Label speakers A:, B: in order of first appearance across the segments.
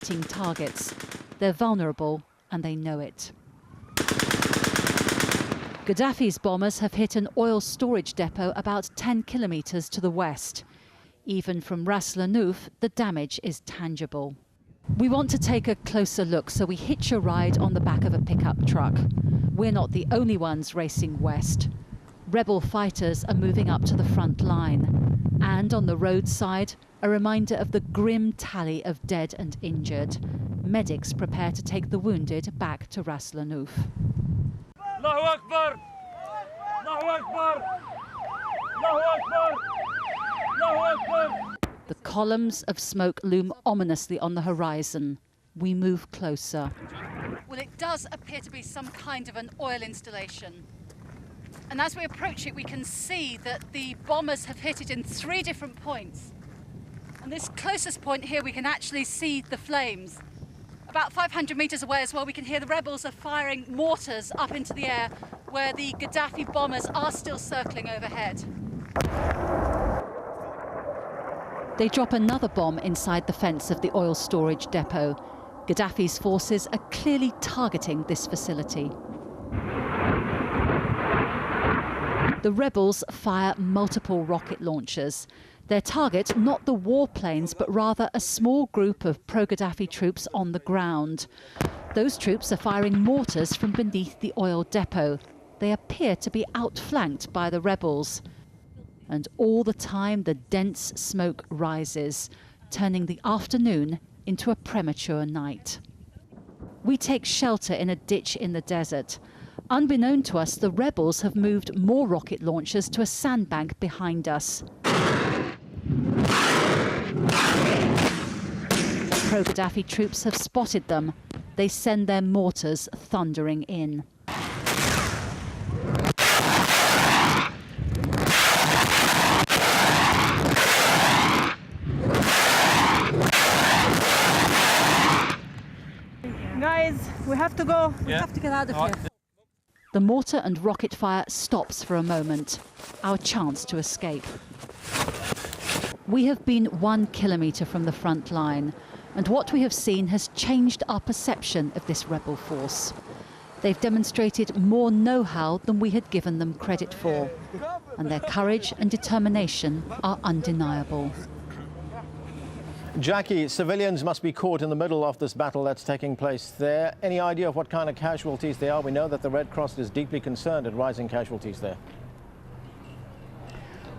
A: targets. They're vulnerable and they know it. Gaddafi's bombers have hit an oil storage depot about 10 kilometres to the west. Even from Ras Lanuf, the damage is tangible. We want to take a closer look, so we hitch a ride on the back of a pickup truck. We're not the only ones racing west. Rebel fighters are moving up to the front line. And on the roadside, a reminder of the grim tally of dead and injured. Medics prepare to take the wounded back to Ras Lanuf.
B: Allahu Akbar! Allahu Akbar! Allahu Akbar! Allahu Akbar!
A: The columns of smoke loom ominously on the horizon. We move closer.
C: Well, it does appear to be some kind of an oil installation. And as we approach it, we can see that the bombers have hit it in 3 different points. And this closest point here, we can actually see the flames. About 500 meters away as well, we can hear the rebels are firing mortars up into the air where the Gaddafi bombers are still circling overhead.
A: They drop another bomb inside the fence of the oil storage depot. Gaddafi's forces are clearly targeting this facility. The rebels fire multiple rocket launchers. Their target, not the warplanes, but rather a small group of pro-Gaddafi troops on the ground. Those troops are firing mortars from beneath the oil depot. They appear to be outflanked by the rebels. And all the time, the dense smoke rises, turning the afternoon into a premature night. We take shelter in a ditch in the desert. Unbeknown to us, the rebels have moved more rocket launchers to a sandbank behind us. Pro-Gaddafi troops have spotted them. They send their mortars thundering in.
D: Guys, we have to go. We have to get out of here.
A: The mortar and rocket fire stops for a moment. Our chance to escape. We have been 1 kilometre from the front line, and what we have seen has changed our perception of this rebel force. They've demonstrated more know-how than we had given them credit for, and their courage and determination are undeniable.
E: Jackie, civilians must be caught in the middle of this battle that's taking place there. Any idea of what kind of casualties there are? We know that the Red Cross is deeply concerned at rising casualties there.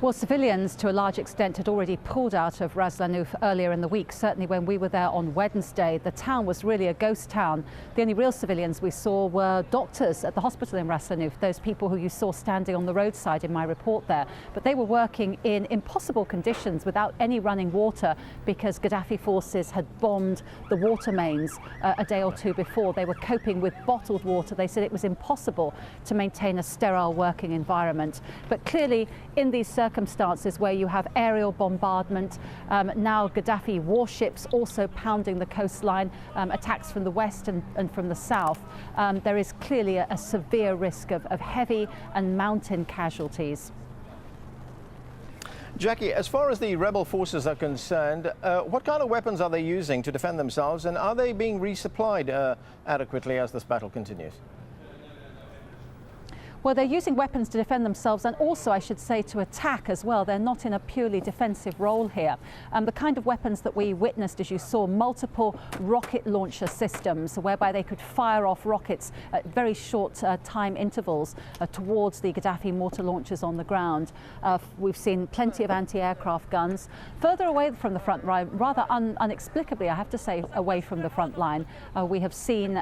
F: Well, civilians, to a large extent, had already pulled out of Ras Lanuf earlier in the week. Certainly when we were there on Wednesday, the town was really a ghost town. The only real civilians we saw were doctors at the hospital in Ras Lanuf, those people who you saw standing on the roadside in my report there. But they were working in impossible conditions without any running water because Gaddafi forces had bombed the water mains a day or 2 before. They were coping with bottled water. They said it was impossible to maintain a sterile working environment. But clearly, in these circumstances where you have aerial bombardment, now Gaddafi warships also pounding the coastline, attacks from the west and from the south, there is clearly a severe risk of heavy and mountain casualties.
E: Jackie, as far as the rebel forces are concerned, what kind of weapons are they using to defend themselves, and are they being resupplied adequately as this battle continues?
F: Well, they're using weapons to defend themselves and also, I should say, to attack as well. They're not in a purely defensive role here. The kind of weapons that we witnessed, as you saw, multiple rocket launcher systems whereby they could fire off rockets at very short time intervals towards the Gaddafi mortar launchers on the ground. We've seen plenty of anti-aircraft guns. Further away from the front line, rather inexplicably, I have to say, away from the front line, we have seen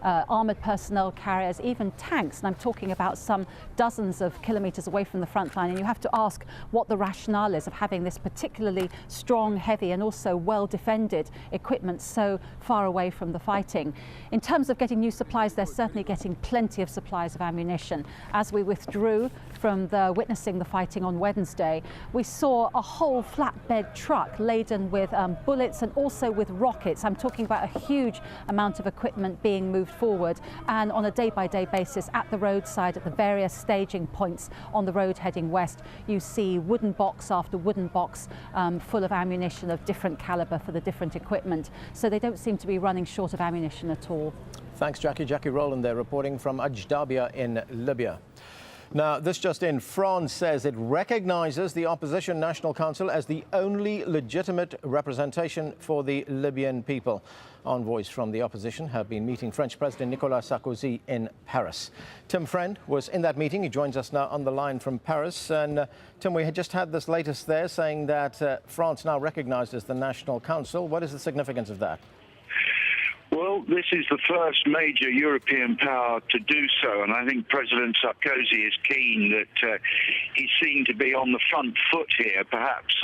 F: armoured personnel carriers, even tanks, and I'm talking about some dozens of kilometres away from the front line, and you have to ask what the rationale is of having this particularly strong, heavy and also well defended equipment so far away from the fighting. In terms of getting new supplies, they're certainly getting plenty of supplies of ammunition. As we withdrew from witnessing the fighting on Wednesday, we saw a whole flatbed truck laden with bullets and also with rockets. I'm talking about a huge amount of equipment being moved forward, and on a day-by-day basis at the roadside, at the various staging points on the road heading west, you see wooden box after wooden box full of ammunition of different caliber for the different equipment. So they don't seem to be running short of ammunition at all.
E: Thanks, Jackie. Jackie Rowland there reporting from AlJazeera in Libya. Now, this just in, France says it recognises the Opposition National Council as the only legitimate representation for the Libyan people. Envoys from the opposition have been meeting French President Nicolas Sarkozy in Paris. Tim Friend was in that meeting. He joins us now on the line from Paris. And Tim, we had just had this latest there saying that France now recognises the National Council. What is the significance of that?
G: Well, this is the first major European power to do so, and I think President Sarkozy is keen that he's seen to be on the front foot here. Perhaps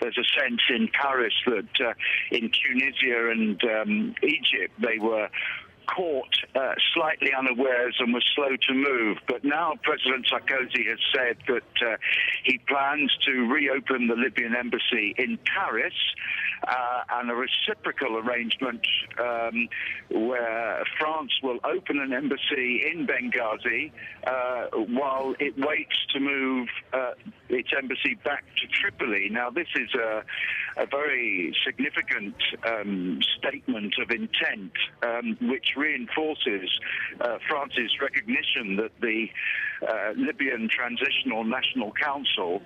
G: there's a sense in Paris that in Tunisia and Egypt they were caught slightly unawares and was slow to move. But now President Sarkozy has said that he plans to reopen the Libyan embassy in Paris and a reciprocal arrangement where France will open an embassy in Benghazi while it waits to move its embassy back to Tripoli. Now, this is a very significant statement of intent, which reinforces France's recognition that the Libyan Transitional National Council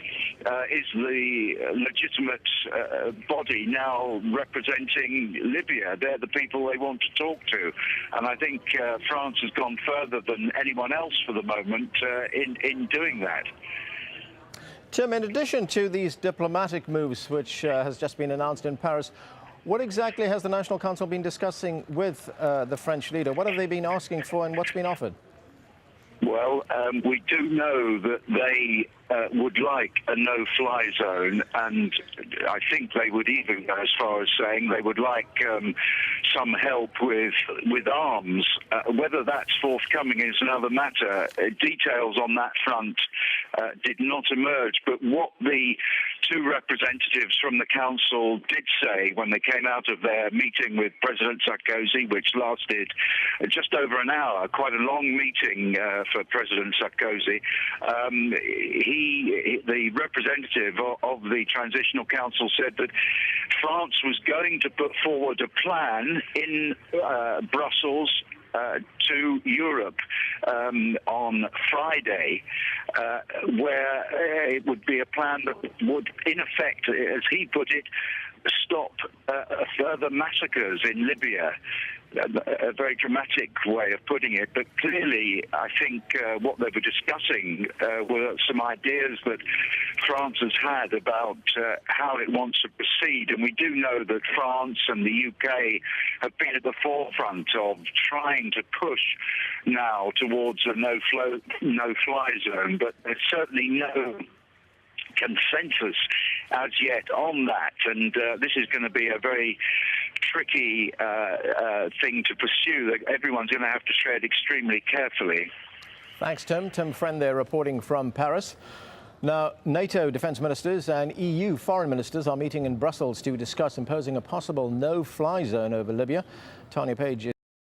G: is the legitimate body now representing Libya. They're the people they want to talk to. And I think France has gone further than anyone else for the moment in doing that.
E: Tim, in addition to these diplomatic moves, which has just been announced in Paris, what exactly has the National Council been discussing with the French leader? What have they been asking for and what's been offered?
G: Well, we do know that they would like a no-fly zone, and I think they would even go as far as saying they would like some help with arms. Whether that's forthcoming is another matter. Details on that front did not emerge, but what the two representatives from the council did say when they came out of their meeting with President Sarkozy, which lasted just over an hour, quite a long meeting for President Sarkozy, the representative of the Transitional Council said that France was going to put forward a plan in Brussels to Europe on Friday, where it would be a plan that would, in effect, as he put it, stop further massacres in Libya. A very dramatic way of putting it, but clearly I think what they were discussing were some ideas that France has had about how it wants to proceed, and we do know that France and the UK have been at the forefront of trying to push now towards a no-fly zone, but there's certainly no consensus as yet on that, and this is going to be a very tricky thing to pursue. Everyone's going to have to tread extremely carefully.
E: Thanks, Tim. Tim Friend there reporting from Paris. Now, NATO defence ministers and EU foreign ministers are meeting in Brussels to discuss imposing a possible no-fly zone over Libya. Tanya Page